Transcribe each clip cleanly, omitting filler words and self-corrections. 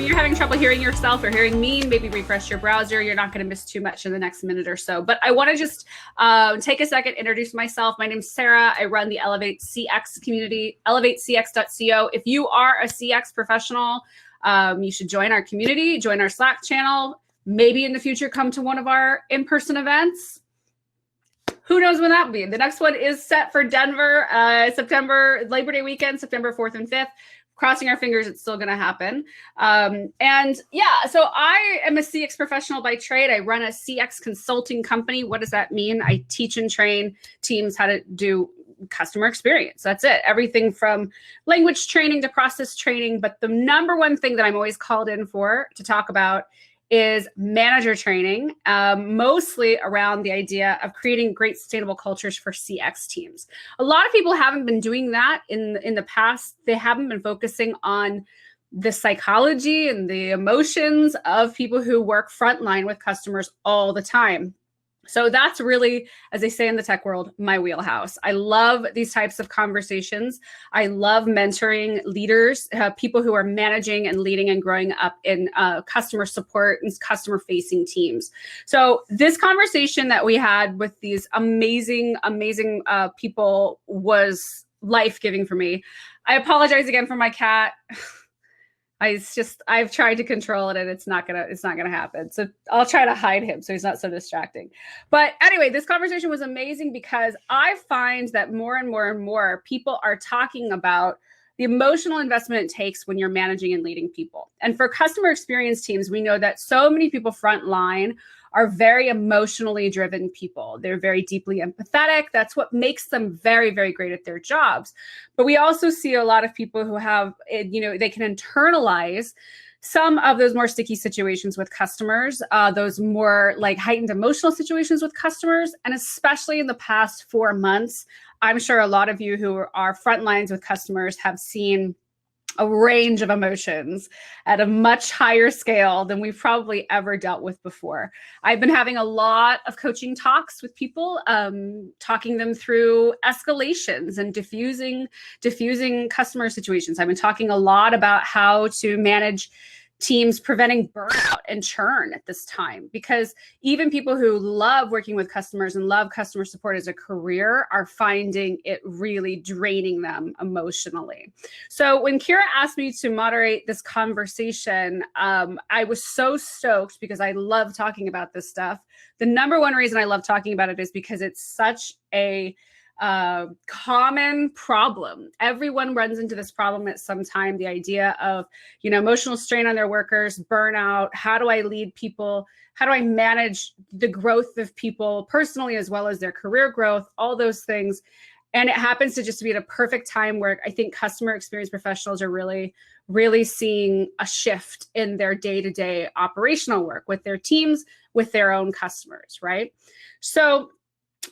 you're having trouble hearing yourself or hearing me, maybe refresh your browser. You're not going to miss too much in the next minute or so. But I want to just take a second, introduce myself. My name's Sarah. I run the Elevate CX community, elevatecx.co. If you are a CX professional, you should join our community, join our Slack channel, maybe in the future come to one of our in-person events. Who knows when that will be? The next one is set for Denver, September, Labor Day weekend, September 4th and 5th. Crossing our fingers, it's still going to happen. And yeah, so I am a CX professional by trade. I run a CX consulting company. What does that mean? I teach and train teams how to do customer experience. That's it. Everything from language training to process training. But the number one thing that I'm always called in for to talk about is manager training, mostly around the idea of creating great sustainable cultures for CX teams. A lot of people haven't been doing that in the past. They haven't been focusing on the psychology and the emotions of people who work frontline with customers all the time. So that's really, as they say in the tech world, my wheelhouse. I love these types of conversations. I love mentoring leaders, people who are managing and leading and growing up in customer support and customer-facing teams. So this conversation that we had with these amazing people was life-giving for me. I apologize again for my cat. I've tried to control it and it's not gonna happen. So I'll try to hide him so he's not so distracting. But anyway, this conversation was amazing because I find that more and more people are talking about the emotional investment it takes when you're managing and leading people. And for customer experience teams, we know that so many people frontline are very emotionally driven people. They're very deeply empathetic. That's what makes them very, very great at their jobs. But we also see a lot of people who have, they can internalize some of those more sticky situations with customers, those more like heightened emotional situations with customers. And especially in the past 4 months, I'm sure a lot of you who are front lines with customers have seen a range of emotions at a much higher scale than we've probably ever dealt with before. I've been having a lot of coaching talks with people, talking them through escalations and diffusing customer situations. I've been talking a lot about how to manage teams preventing burnout and churn at this time, because even people who love working with customers and love customer support as a career are finding it really draining them emotionally. So when Kira asked me to moderate this conversation, I was so stoked because I love talking about this stuff. The number one reason I love talking about it is because it's such a common problem. Everyone runs into this problem at some time. The idea of, emotional strain on their workers, burnout. How do I lead people? How do I manage the growth of people personally as well as their career growth? All those things. And it happens to just be at a perfect time where I think customer experience professionals are really, really seeing a shift in their day-to-day operational work with their teams, with their own customers, right? So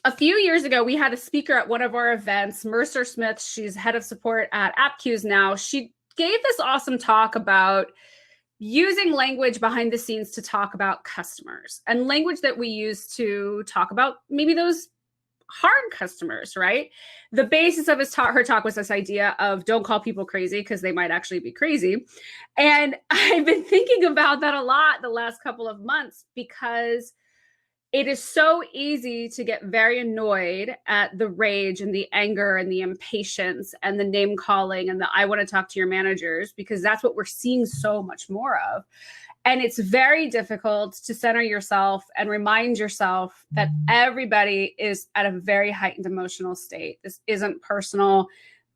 a few years ago, we had a speaker at one of our events, Mercer Smith. She's head of support at AppQs now. She gave this awesome talk about using language behind the scenes to talk about customers and language that we use to talk about maybe those hard customers, right? The basis of her talk was this idea of don't call people crazy because they might actually be crazy. And I've been thinking about that a lot the last couple of months because it is so easy to get very annoyed at the rage and the anger and the impatience and the name calling and the I want to talk to your managers, because that's what we're seeing so much more of. And it's very difficult to center yourself and remind yourself that everybody is at a very heightened emotional state. This isn't personal.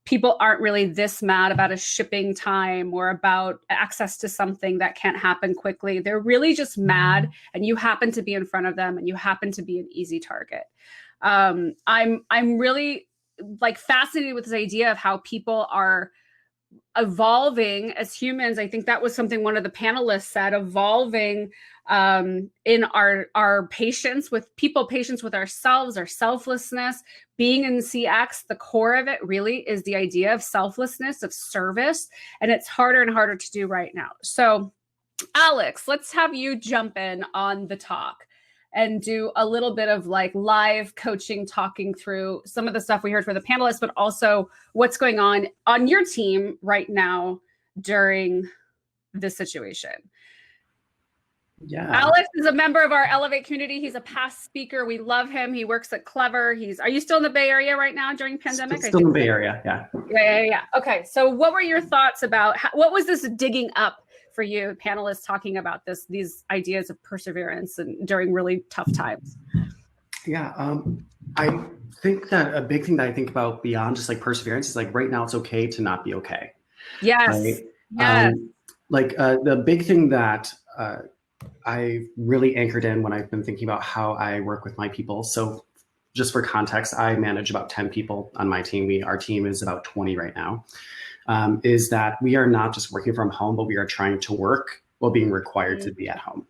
People aren't really this mad about a shipping time or about access to something that can't happen quickly. They're really just mad, and you happen to be in front of them and you happen to be an easy target. I'm really fascinated with this idea of how people are evolving as humans. I think that was something one of the panelists said, evolving in our patience with people, patience with ourselves, our selflessness. Being in CX, the core of it really is the idea of selflessness, of service, and it's harder and harder to do right now. So Alex, let's have you jump in on the talk and do a little bit of live coaching, talking through some of the stuff we heard from the panelists, but also what's going on your team right now during this situation? Yeah. Alex is a member of our Elevate community. He's a past speaker. We love him. He works at Clever. Are you still in the Bay Area right now during pandemic? Still in the Bay Area, yeah. Yeah. Okay. So what were your thoughts about, what was this digging up for you, panelists talking about these ideas of perseverance and during really tough times? Yeah, I think that a big thing that I think about beyond just like perseverance is like right now it's okay to not be okay. Yes. Right? Yes. The big thing that I really anchored in when I've been thinking about how I work with my people. So just for context, I manage about 10 people on my team. Our team is about 20 right now. Is that we are not just working from home, but we are trying to work while being required to be at home,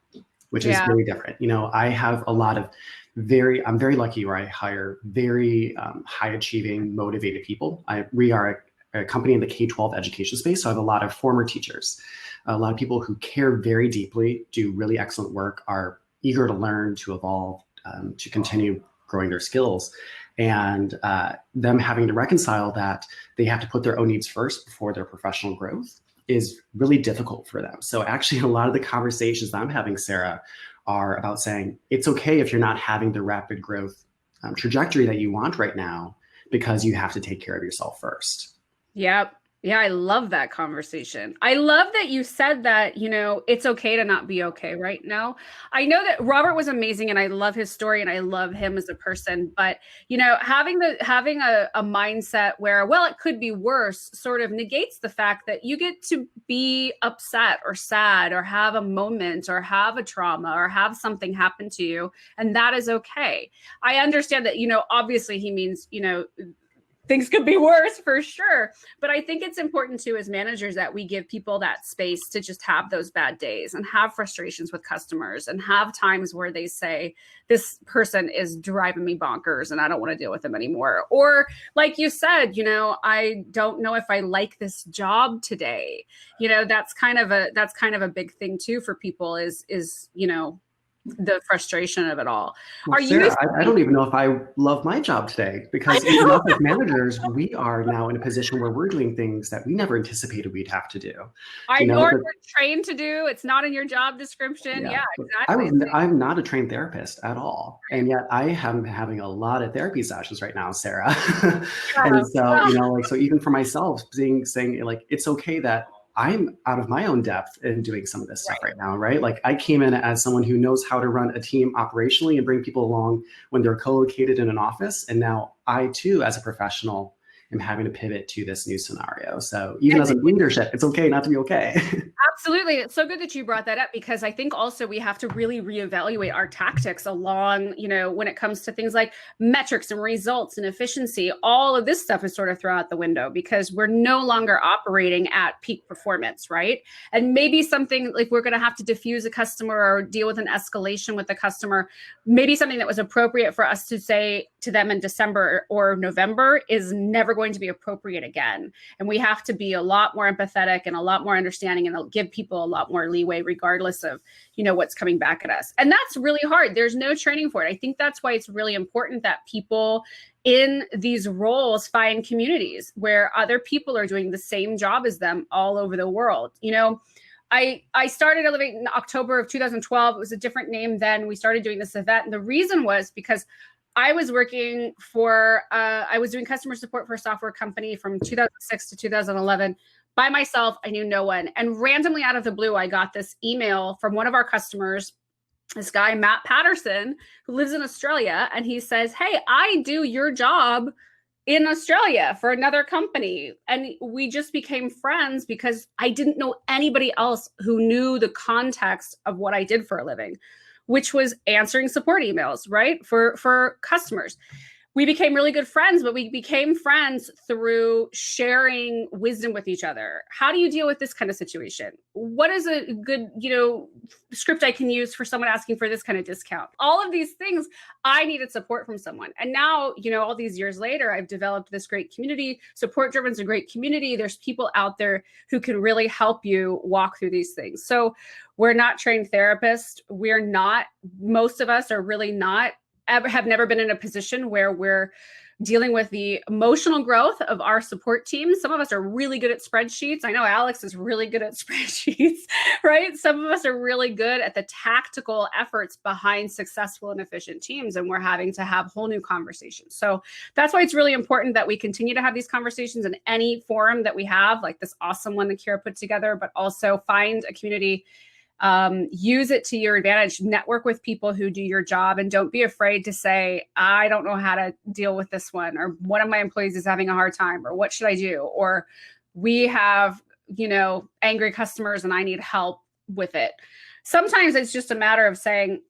which is very different. You know, I have a lot of I'm very lucky where I hire very high achieving, motivated people. We are a company in the K-12 education space. So I have a lot of former teachers, a lot of people who care very deeply, do really excellent work, are eager to learn, to evolve, to continue growing their skills. And them having to reconcile that they have to put their own needs first before their professional growth is really difficult for them. So actually a lot of the conversations that I'm having, Sarah, are about saying, it's okay if you're not having the rapid growth trajectory that you want right now, because you have to take care of yourself first. Yep. Yeah, I love that conversation. I love that you said that, you know, it's okay to not be okay right now. I know that Robert was amazing and I love his story and I love him as a person, but you know, having a mindset where, well, it could be worse sort of negates the fact that you get to be upset or sad or have a moment or have a trauma or have something happen to you. And that is okay. I understand that, you know, obviously he means, you know, things could be worse for sure. But I think it's important too, as managers, that we give people that space to just have those bad days and have frustrations with customers and have times where they say, this person is driving me bonkers and I don't want to deal with them anymore. Or like you said, you know, I don't know if I like this job today. You know, that's kind of a big thing too for people is, you know, the frustration of it all. Well, Sarah, I don't even know if I love my job today, because even us as managers, we are now in a position where we're doing things that we never anticipated we'd have to do. I know you're trained to do. It's not in your job description. Yeah, exactly. I'm not a trained therapist at all. And yet I am having a lot of therapy sessions right now, Sarah. And so, you know, like, so even for myself, saying like, it's okay that I'm out of my own depth in doing some of this stuff right now, right? Like I came in as someone who knows how to run a team operationally and bring people along when they're co-located in an office. And now I too, as a professional, am having to pivot to this new scenario. So even as a leadership, it's okay not to be okay. Absolutely. It's so good that you brought that up, because I think also we have to really reevaluate our tactics along, you know, when it comes to things like metrics and results and efficiency. All of this stuff is sort of thrown out the window because we're no longer operating at peak performance, right? And maybe something like we're going to have to diffuse a customer or deal with an escalation with the customer. Maybe something that was appropriate for us to say to them in December or November is never going to be appropriate again. And we have to be a lot more empathetic and a lot more understanding and give people a lot more leeway regardless of, you know, what's coming back at us. And that's really hard. There's no training for it. I think that's why it's really important that people in these roles find communities where other people are doing the same job as them all over the world. You know, I started Elevate in October of 2012. It was a different name then. We started doing this event. And the reason was because I was working I was doing customer support for a software company from 2006 to 2011 by myself. I knew no one. And randomly out of the blue, I got this email from one of our customers, this guy, Matt Patterson, who lives in Australia. And he says, hey, I do your job in Australia for another company. And we just became friends because I didn't know anybody else who knew the context of what I did for a living, which was answering support emails, right? For customers. We became really good friends, but we became friends through sharing wisdom with each other. How do you deal with this kind of situation? What is a good, you know, script I can use for someone asking for this kind of discount? All of these things, I needed support from someone. And now, you know, all these years later, I've developed this great community. Support Driven's a great community. There's people out there who can really help you walk through these things. So we're not trained therapists. Most of us are really not have never been in a position where we're dealing with the emotional growth of our support teams. Some of us are really good at spreadsheets. I know Alex is really good at spreadsheets, right? Some of us are really good at the tactical efforts behind successful and efficient teams, and we're having to have whole new conversations. So that's why it's really important that we continue to have these conversations in any forum that we have, like this awesome one that Kira put together, but also find a community. Use it to your advantage, network with people who do your job, and don't be afraid to say, I don't know how to deal with this one, or one of my employees is having a hard time, or what should I do? Or we have, angry customers and I need help with it. Sometimes it's just a matter of saying,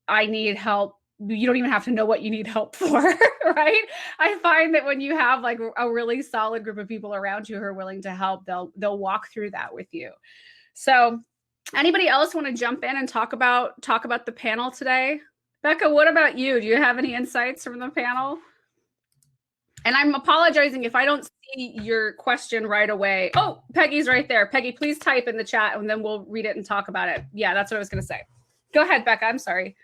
I need help. You don't even have to know what you need help for, right? I find that when you have like a really solid group of people around you who are willing to help, they'll walk through that with you. So anybody else want to jump in and talk about the panel today? Becca, what about you? Do you have any insights from the panel? And I'm apologizing if I don't see your question right away. Oh, Peggy's right there. Peggy, please type in the chat and then we'll read it and talk about it. Yeah, that's what I was going to say. Go ahead, Becca. I'm sorry.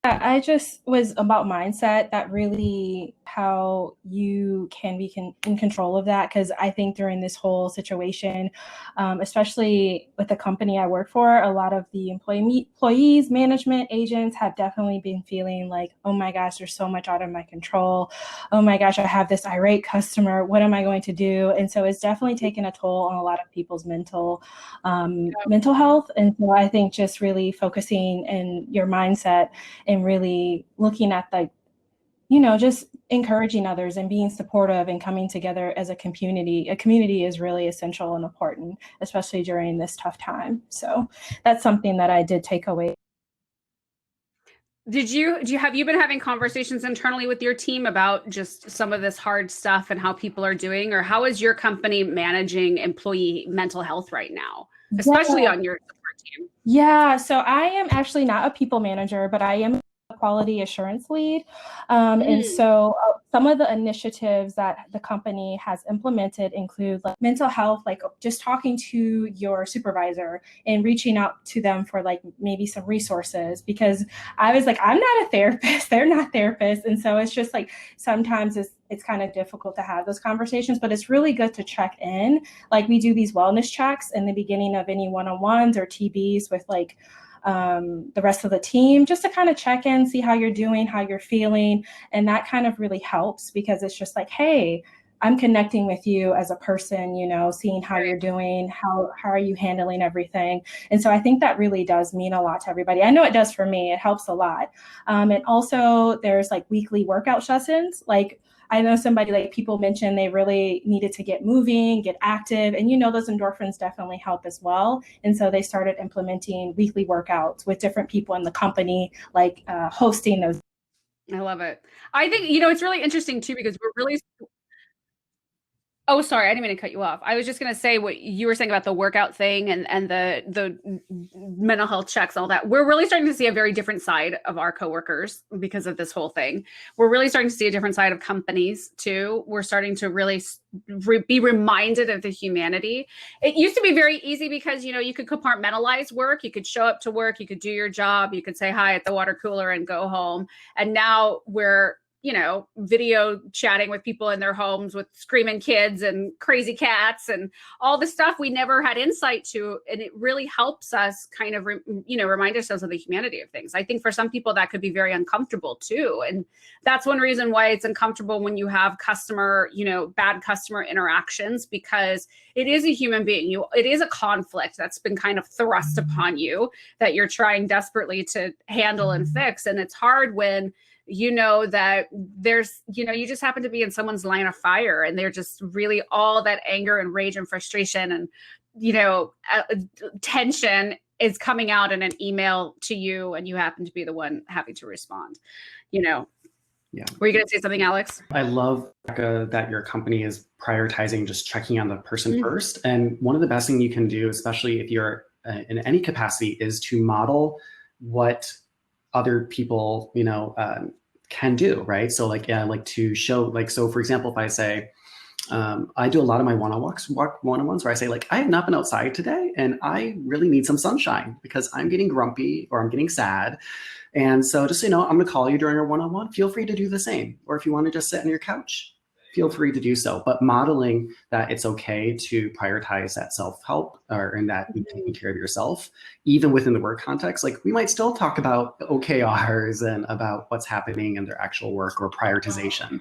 I just was about mindset, that really how you can be in control of that. Because I think during this whole situation, especially with the company I work for, a lot of the employees, management, agents have definitely been feeling like, oh my gosh, there's so much out of my control. Oh my gosh, I have this irate customer. What am I going to do? And so it's definitely taken a toll on a lot of people's mental health. And so I think just really focusing in your mindset and really looking at just encouraging others and being supportive and coming together as a community is really essential and important, especially during this tough time. So that's something that I did take away. Have you been having conversations internally with your team about just some of this hard stuff and how people are doing, or how is your company managing employee mental health right now, especially on your support team? Yeah, so I am actually not a people manager, but I am a quality assurance lead. And so some of the initiatives that the company has implemented include like mental health, like just talking to your supervisor and reaching out to them for like maybe some resources, because I was like, I'm not a therapist, they're not therapists. And so it's just like, sometimes it's kind of difficult to have those conversations, but it's really good to check in. Like we do these wellness checks in the beginning of any one-on-ones or TBs with like the rest of the team, just to kind of check in, see how you're doing, how you're feeling. And that kind of really helps, because it's just like, hey, I'm connecting with you as a person, seeing how you're doing, how are you handling everything. And so I think that really does mean a lot to everybody. I know it does for me. It helps a lot. And also there's like weekly workout sessions. Like I know people mentioned they really needed to get moving, get active, and those endorphins definitely help as well. And so they started implementing weekly workouts with different people in the company, like hosting those. I love it. I think, it's really interesting too, because we're really... Oh, sorry, I didn't mean to cut you off. I was just going to say what you were saying about the workout thing and the mental health checks, all that. We're really starting to see a very different side of our coworkers because of this whole thing. We're really starting to see a different side of companies too. We're starting to really be reminded of the humanity. It used to be very easy because, you could compartmentalize work. You could show up to work, you could do your job, you could say hi at the water cooler and go home. And now we're video chatting with people in their homes with screaming kids and crazy cats and all the stuff we never had insight to. And it really helps us kind of, remind ourselves of the humanity of things. I think for some people that could be very uncomfortable too. And that's one reason why it's uncomfortable when you have bad customer interactions, because it is a human being. It is a conflict that's been kind of thrust upon you that you're trying desperately to handle and fix. And it's hard when that there's, you just happen to be in someone's line of fire and they're just really all that anger and rage and frustration and, tension is coming out in an email to you and you happen to be the one having to respond, Yeah. Were you going to say something, Alex? I love, Becca, that your company is prioritizing just checking on the person first. And one of the best things you can do, especially if you're in any capacity, is to model what other people, can do, right? So like to show, so for example, if I say, I do a lot of my one-on-ones where I say like, I have not been outside today and I really need some sunshine because I'm getting grumpy or I'm getting sad. And so just, I'm going to call you during our one-on-one. Feel free to do the same. Or if you want to just sit on your couch, feel free to do so. But modeling that it's okay to prioritize that self-help and that you're taking care of yourself, even within the work context. Like we might still talk about OKRs and about what's happening in their actual work or prioritization.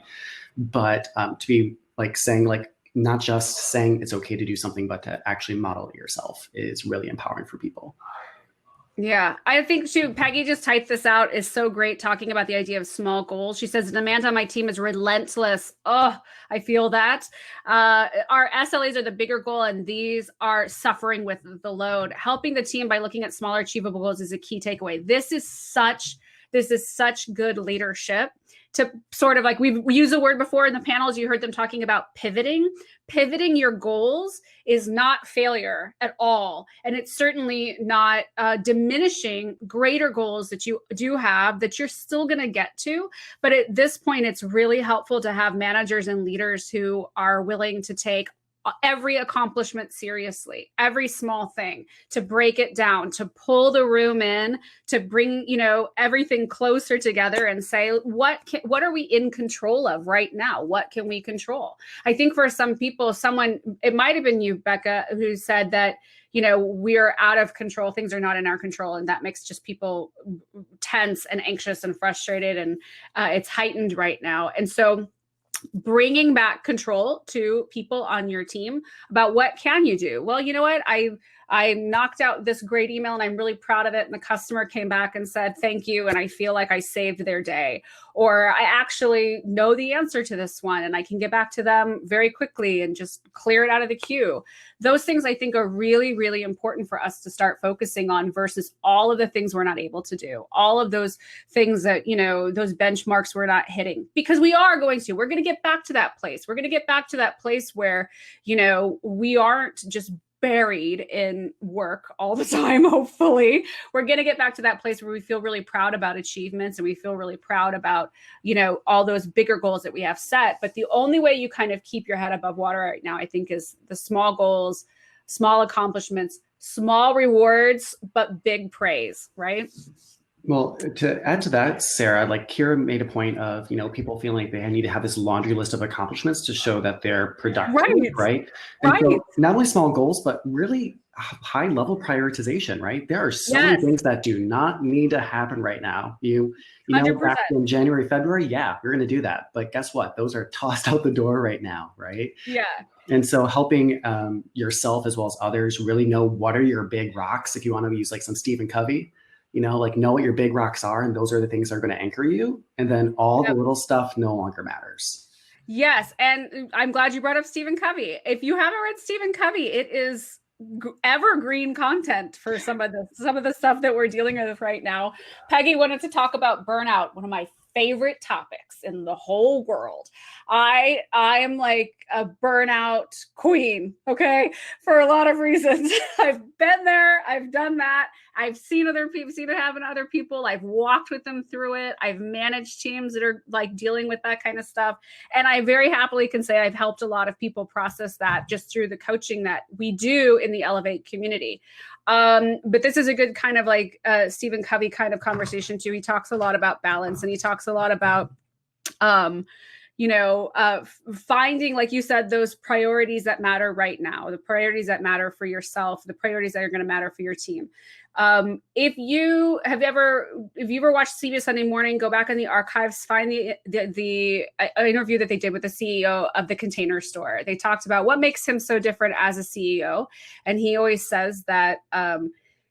But to be saying not just saying it's okay to do something, but to actually model it yourself is really empowering for people. Yeah, I think Peggy just typed this out, is so great, talking about the idea of small goals. She says, demand on my team is relentless. Oh, I feel that. Our SLAs are the bigger goal, and these are suffering with the load. Helping the team by looking at smaller achievable goals is a key takeaway. This is such good leadership. To sort of we used the word before in the panels, you heard them talking about pivoting. Pivoting your goals is not failure at all. And it's certainly not diminishing greater goals that you do have that you're still going to get to. But at this point, it's really helpful to have managers and leaders who are willing to take every accomplishment seriously, every small thing, to break it down, to pull the room in, to bring, everything closer together and say, what are we in control of right now? What can we control? I think for some people, it might've been you, Becca, who said that, we're out of control. Things are not in our control. And that makes just people tense and anxious and frustrated. And it's heightened right now. And so bringing back control to people on your team about what can you do? Well, you know what? I knocked out this great email and I'm really proud of it. And the customer came back and said, thank you. And I feel like I saved their day. Or I actually know the answer to this one and I can get back to them very quickly and just clear it out of the queue. Those things I think are really, really important for us to start focusing on versus all of the things we're not able to do. All of those things that, those benchmarks we're not hitting, because we're going to get back to that place. We're going to get back to that place where, we aren't just buried in work all the time. Hopefully we're going to get back to that place where we feel really proud about achievements and we feel really proud about, all those bigger goals that we have set. But the only way you kind of keep your head above water right now, I think, is the small goals, small accomplishments, small rewards, but big praise, right? Well, to add to that, Sarah, Kira made a point of, people feeling like they need to have this laundry list of accomplishments to show that they're productive, right? And so not only small goals, but really high level prioritization, right? There are so many things that do not need to happen right now. You know, back in January, February, yeah, we're going to do that. But guess what? Those are tossed out the door right now, right? Yeah. And so helping yourself as well as others really know what are your big rocks. If you want to use some Stephen Covey, know what your big rocks are, and those are the things that are going to anchor you. And then all the little stuff no longer matters. Yes. And I'm glad you brought up Stephen Covey. If you haven't read Stephen Covey, it is evergreen content for some of the stuff that we're dealing with right now. Peggy wanted to talk about burnout, one of my favorite topics in the whole world. I am like a burnout queen, okay, for a lot of reasons. I've been there, I've done that. I've seen it happen to other people. I've walked with them through it. I've managed teams that are dealing with that kind of stuff. And I very happily can say I've helped a lot of people process that just through the coaching that we do in the Elevate community. But this is a good kind of Stephen Covey kind of conversation too. He talks a lot about balance, and he talks a lot about, finding, like you said, those priorities that matter right now, the priorities that matter for yourself, the priorities that are going to matter for your team. If you ever watched CBS Sunday Morning, go back in the archives, find the interview that they did with the CEO of the Container Store. They talked about what makes him so different as a CEO. And he always says that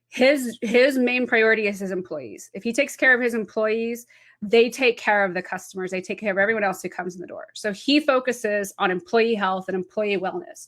his main priority is his employees. If he takes care of his employees, they take care of the customers. They take care of everyone else who comes in the door. So he focuses on employee health and employee wellness.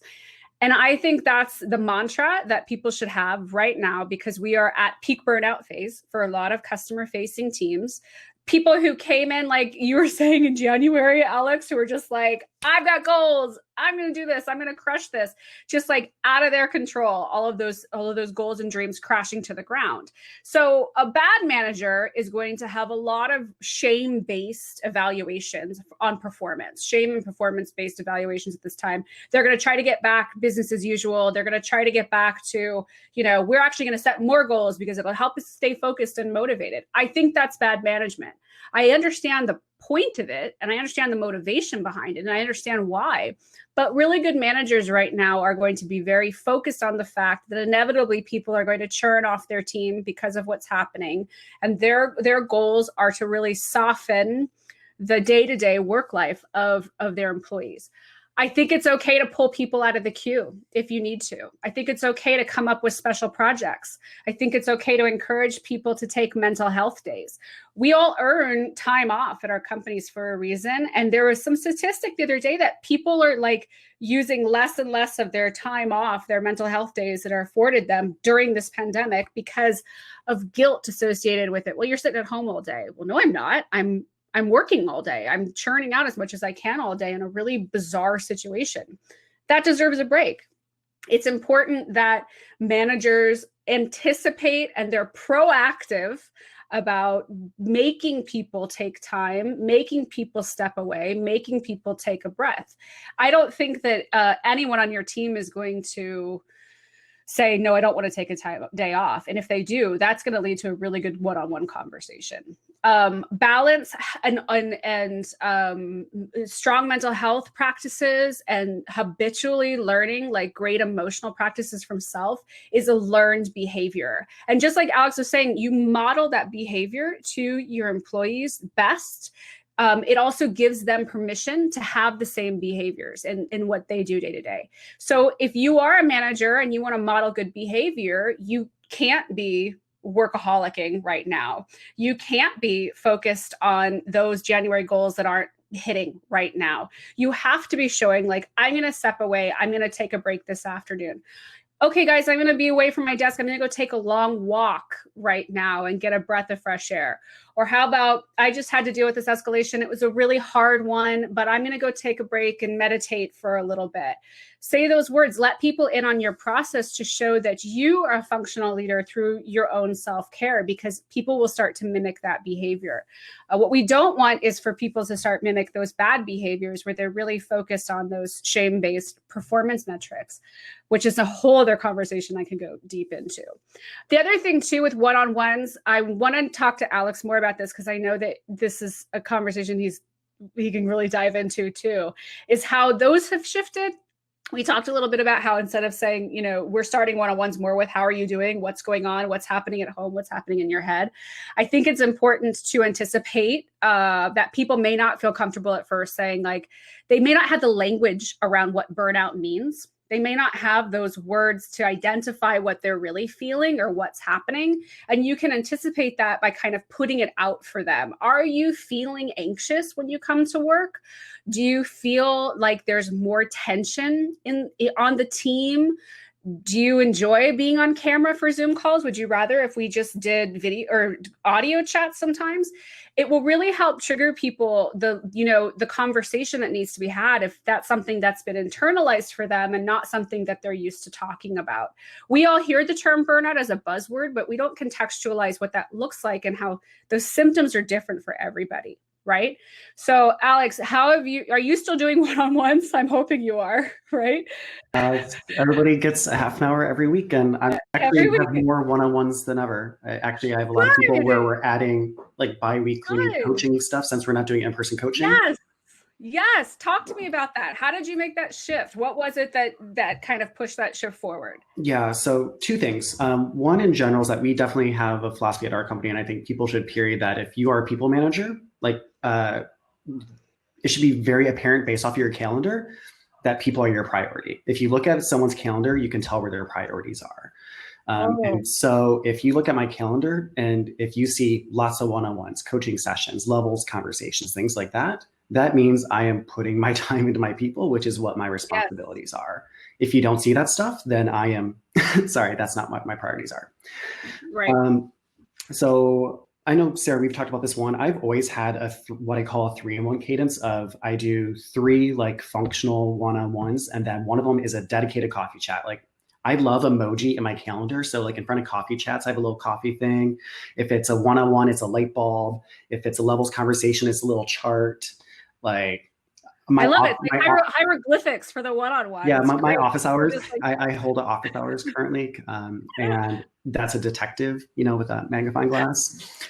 And I think that's the mantra that people should have right now, because we are at peak burnout phase for a lot of customer facing teams. People who came in, like you were saying in January, Alex, who were just like, I've got goals, I'm going to do this. I'm going to crush this, just like out of their control, all of those goals and dreams crashing to the ground. So a bad manager is going to have a lot of shame-based evaluations on performance, shame and performance-based evaluations at this time. They're going to try to get back business as usual. They're going to try to get back to, we're actually going to set more goals because it'll help us stay focused and motivated. I think that's bad management. I understand the point of it and I understand the motivation behind it and I understand why. But really good managers right now are going to be very focused on the fact that inevitably people are going to churn off their team because of what's happening. And their goals are to really soften the day-to-day work life of their employees. I think it's okay to pull people out of the queue if you need to. I think it's okay to come up with special projects. I think it's okay to encourage people to take mental health days. We all earn time off at our companies for a reason. And there was some statistic the other day that people are like using less and less of their time off, their mental health days that are afforded them during this pandemic because of guilt associated with it. Well, you're sitting at home all day. Well, no, I'm not. I'm working all day. I'm churning out as much as I can all day in a really bizarre situation. That deserves a break. It's important that managers anticipate and they're proactive about making people take time, making people step away, making people take a breath. I don't think that anyone on your team is going to say, no, I don't want to take a day off. And if they do, that's going to lead to a really good one-on-one conversation. Balance and strong mental health practices and habitually learning like great emotional practices from self is a learned behavior. And just like Alex was saying, you model that behavior to your employees best. It also gives them permission to have the same behaviors in what they do day to day. So if you are a manager and you want to model good behavior, you can't be workaholicing right now. You can't be focused on those January goals that aren't hitting right now. You have to be showing like, I'm going to step away. I'm going to take a break this afternoon. Okay, guys, I'm going to be away from my desk. I'm going to go take a long walk right now and get a breath of fresh air. Or how about I just had to deal with this escalation. It was a really hard one, but I'm going to go take a break and meditate for a little bit. Say those words. Let people in on your process to show that you are a functional leader through your own self-care, because people will start to mimic that behavior. What we don't want is for people to start mimic those bad behaviors where they're really focused on those shame-based performance metrics, which is a whole other conversation I can go deep into. The other thing too with one-on-ones, I want to talk to Alex more about this because I know that this is a conversation he can really dive into too, is how those have shifted. We talked a little bit about how instead of saying, we're starting one-on-ones more with how are you doing, what's going on, what's happening at home, what's happening in your head. I think it's important to anticipate that people may not feel comfortable at first saying, like, they may not have the language around what burnout means. They may not have those words to identify what they're really feeling or what's happening. And you can anticipate that by kind of putting it out for them. Are you feeling anxious when you come to work? Do you feel like there's more tension on the team? Do you enjoy being on camera for Zoom calls? Would you rather if we just did video or audio chats sometimes? It will really help trigger people, the conversation that needs to be had if that's something that's been internalized for them and not something that they're used to talking about. We all hear the term burnout as a buzzword, but we don't contextualize what that looks like and how those symptoms are different for everybody. Right? So Alex, are you still doing one-on-ones? I'm hoping you are, right? Everybody gets a half an hour every week, and I'm actually having more one-on-ones than ever. I have a lot of people where we're adding like bi-weekly coaching stuff since we're not doing in-person coaching. Yes. Talk to me about that. How did you make that shift? What was it that kind of pushed that shift forward? Yeah, so two things. One in general is that we definitely have a philosophy at our company, and I think people should period that if you are a people manager, like it should be very apparent based off your calendar that people are your priority. If you look at someone's calendar, you can tell where their priorities are. And so if you look at my calendar and if you see lots of one-on-ones, coaching sessions, levels, conversations, things like that, that means I am putting my time into my people, which is what my responsibilities are. If you don't see that stuff, then I am, sorry, that's not what my priorities are. Right. So I know, Sarah, we've talked about this one. I've always had what I call a 3-in-1 cadence of I do 3 like functional one-on-ones, and then one of them is a dedicated coffee chat. Like I love emoji in my calendar. So like in front of coffee chats, I have a little coffee thing. If it's a one-on-one, it's a light bulb. If it's a levels conversation, it's a little chart. Like I love it. Like hieroglyphics for the one-on-one. Yeah, my office hours. I hold an office hours currently, and that's a detective, with a magnifying glass.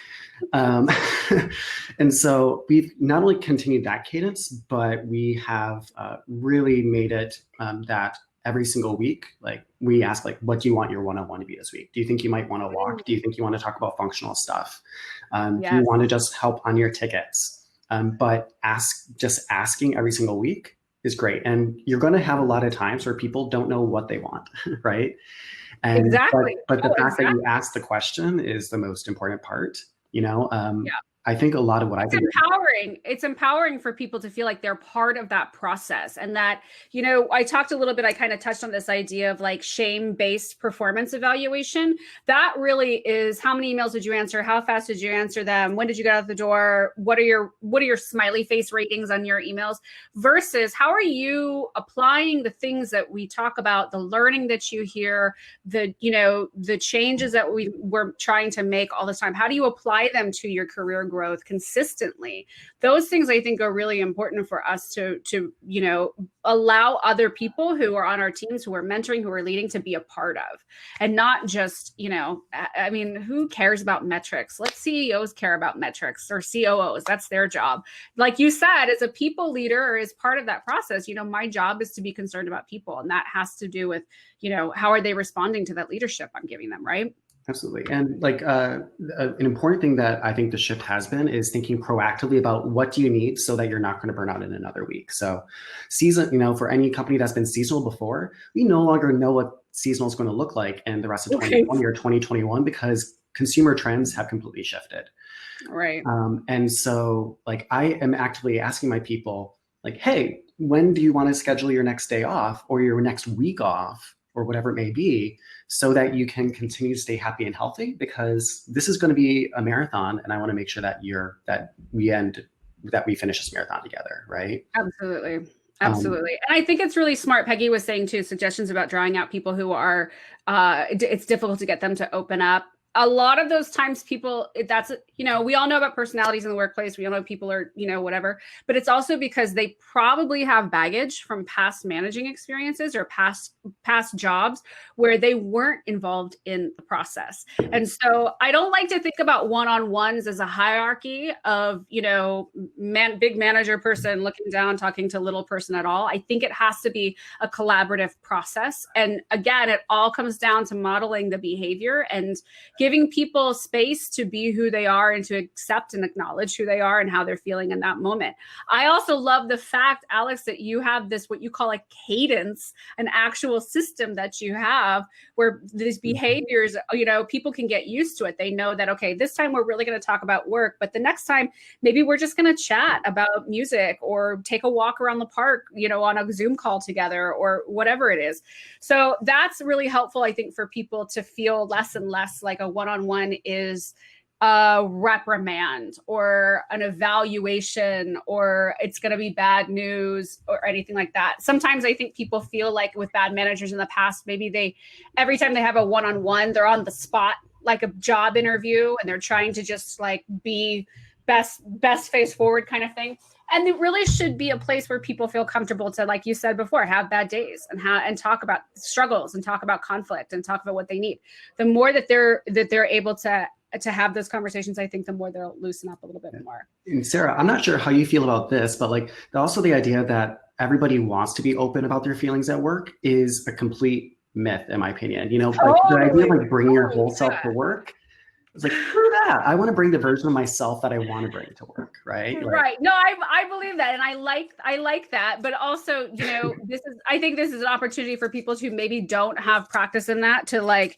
And so we've not only continued that cadence, but we have really made it that every single week, like we ask, like, what do you want your one-on-one to be this week? Do you think you might want to walk? Do you think you want to talk about functional stuff? Do you want to just help on your tickets? But asking every single week is great. And you're going to have a lot of times where people don't know what they want, right? And, exactly. But the fact that you ask the question is the most important part, I think a lot of what it's empowering for people to feel like they're part of that process. And that, I talked a little bit, I kind of touched on this idea of like shame-based performance evaluation. That really is, how many emails did you answer? How fast did you answer them? When did you get out the door? What are your smiley face ratings on your emails versus how are you applying the things that we talk about, the learning that you hear, the changes that we're trying to make all the time? How do you apply them to your career growth consistently? Those things I think are really important for us to allow other people who are on our teams, who are mentoring, who are leading, to be a part of, and not just, I mean, who cares about metrics? Let CEOs care about metrics, or COOs. That's their job. Like you said, as a people leader or as part of that process, my job is to be concerned about people. And that has to do with, how are they responding to that leadership I'm giving them, right? Absolutely. And like an important thing that I think the shift has been is thinking proactively about what do you need so that you're not going to burn out in another week. So for any company that's been seasonal before, we no longer know what seasonal is going to look like in the rest of 2020 or 2021 because consumer trends have completely shifted. Right. And so like I am actively asking my people like, hey, when do you want to schedule your next day off or your next week off or whatever it may be, so that you can continue to stay happy and healthy, because this is going to be a marathon, and I want to make sure that we finish this marathon together, right? Absolutely. Absolutely. And I think it's really smart. Peggy was saying too, suggestions about drawing out people who are, it's difficult to get them to open up. A lot of those times people, we all know about personalities in the workplace. We all know people are, whatever, but it's also because they probably have baggage from past managing experiences or past jobs where they weren't involved in the process. And so I don't like to think about one-on-ones as a hierarchy of, big manager person looking down, talking to little person at all. I think it has to be a collaborative process. And again, it all comes down to modeling the behavior and giving people space to be who they are and to accept and acknowledge who they are and how they're feeling in that moment. I also love the fact, Alex, that you have this, what you call a cadence, an actual system that you have where these behaviors, people can get used to it. They know that, okay, this time we're really going to talk about work, but the next time, maybe we're just going to chat about music or take a walk around the park, on a Zoom call together or whatever it is. So that's really helpful, I think, for people to feel less and less like a one-on-one is a reprimand or an evaluation or it's going to be bad news or anything like that. Sometimes I think people feel like with bad managers in the past, maybe every time they have a one-on-one, they're on the spot, like a job interview, and they're trying to just like be best face forward kind of thing. And it really should be a place where people feel comfortable to, like you said before, have bad days and talk about struggles and talk about conflict and talk about what they need. The more that they're able to have those conversations, I think the more they'll loosen up a little bit more. And Sarah, I'm not sure how you feel about this, but like also the idea that everybody wants to be open about their feelings at work is a complete myth, in my opinion. Like the idea of like bringing your whole self to work. It's like, screw that. I want to bring the version of myself that I want to bring to work, right? Right. No, I believe that. And I like that. But also, I think this is an opportunity for people who maybe don't have practice in that to like,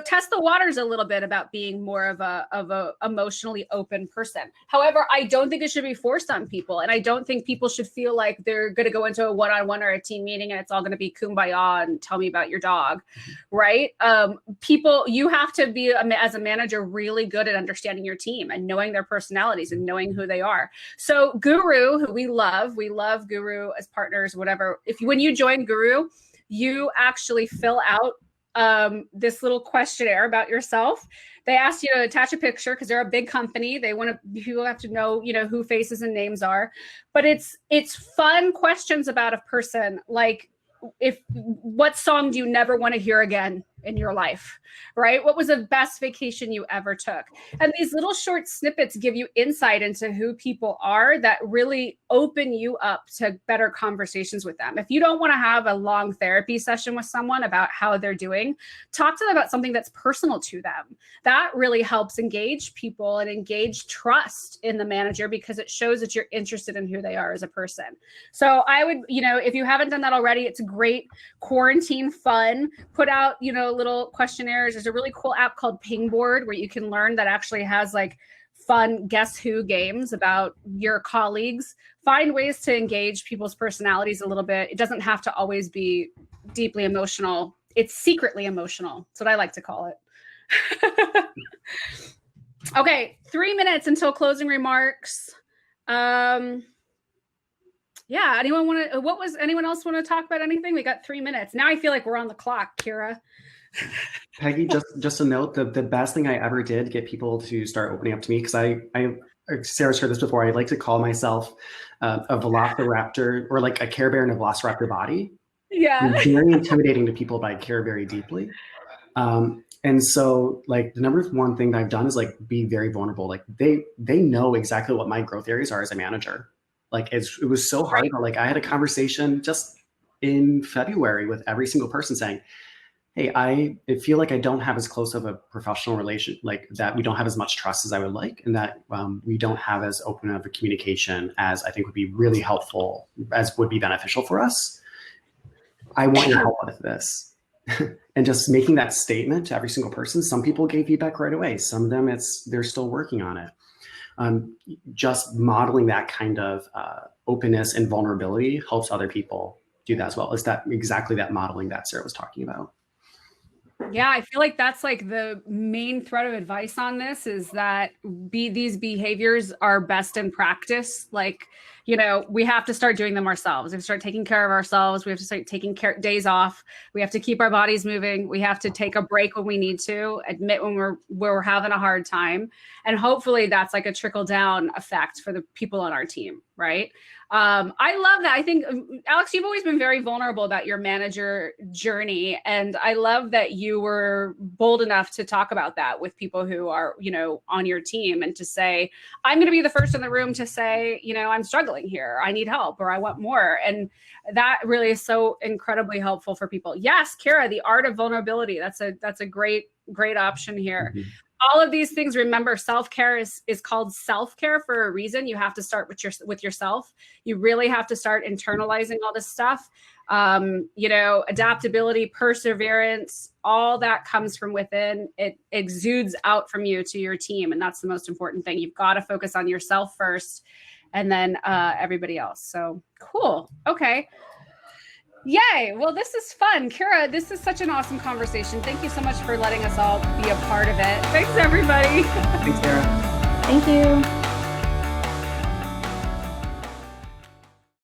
test the waters a little bit about being more of a emotionally open person. However, I don't think it should be forced on people. And I don't think people should feel like they're going to go into a one-on-one or a team meeting and it's all going to be kumbaya and tell me about your dog, right? You have to be, as a manager, really good at understanding your team and knowing their personalities and knowing who they are. So Guru, who we love Guru as partners, whatever. When you join Guru, you actually fill out this little questionnaire about yourself. They ask you to attach a picture because they're a big company. People have to know, who faces and names are. But it's fun questions about a person, like what song do you never want to hear again in your life, right? What was the best vacation you ever took? And these little short snippets give you insight into who people are that really open you up to better conversations with them. If you don't want to have a long therapy session with someone about how they're doing, talk to them about something that's personal to them. That really helps engage people and engage trust in the manager because it shows that you're interested in who they are as a person. So I would, if you haven't done that already, it's great quarantine fun. Put out, little questionnaires. There's a really cool app called Pingboard where you can learn that actually has like fun guess who games about your colleagues. Find ways to engage people's personalities a little bit. It doesn't have to always be deeply emotional. It's secretly emotional. That's what I like to call it. Okay, 3 minutes until closing remarks. Yeah, anyone else want to talk about anything? We got 3 minutes. Now I feel like we're on the clock, Kira. Peggy, just a note, the best thing I ever did get people to start opening up to me, because Sarah's heard this before, I like to call myself a velociraptor, or like a Care Bear in a velociraptor body. Yeah. I'm very intimidating to people, but I care very deeply. And so like the number one thing that I've done is like be very vulnerable. Like they know exactly what my growth areas are as a manager. Like it was so hard, but like I had a conversation just in February with every single person saying, hey, I feel like I don't have as close of a professional relation, like that we don't have as much trust as I would like, and that we don't have as open of a communication as I think would be really helpful, as would be beneficial for us. I want your help with this. And just making that statement to every single person. Some people gave feedback right away. Some of them, they're still working on it. Just modeling that kind of openness and vulnerability helps other people do that as well. Is that exactly that modeling that Sarah was talking about? Yeah, I feel like that's like the main thread of advice on this is that these behaviors are best in practice. Like, we have to start doing them ourselves. We have to start taking care of ourselves. We have to start taking days off. We have to keep our bodies moving. We have to take a break when we need to, admit when we're having a hard time. And hopefully that's like a trickle down effect for the people on our team, right? I love that. I think, Alex, you've always been very vulnerable about your manager journey. And I love that you were bold enough to talk about that with people who are, on your team, and to say, I'm going to be the first in the room to say, I'm struggling here. I need help, or I want more. And that really is so incredibly helpful for people. Yes, Kara, the art of vulnerability. That's a great option here. Mm-hmm. All of these things, remember, self-care is called self-care for a reason. You have to start with yourself. You really have to start internalizing all this stuff. Adaptability, perseverance, all that comes from within. It exudes out from you to your team. And that's the most important thing. You've got to focus on yourself first, and then everybody else. So cool. Okay. Yay. Well, this is fun. Kira, this is such an awesome conversation. Thank you so much for letting us all be a part of it. Thanks, everybody. Thanks, Sarah. Thank you.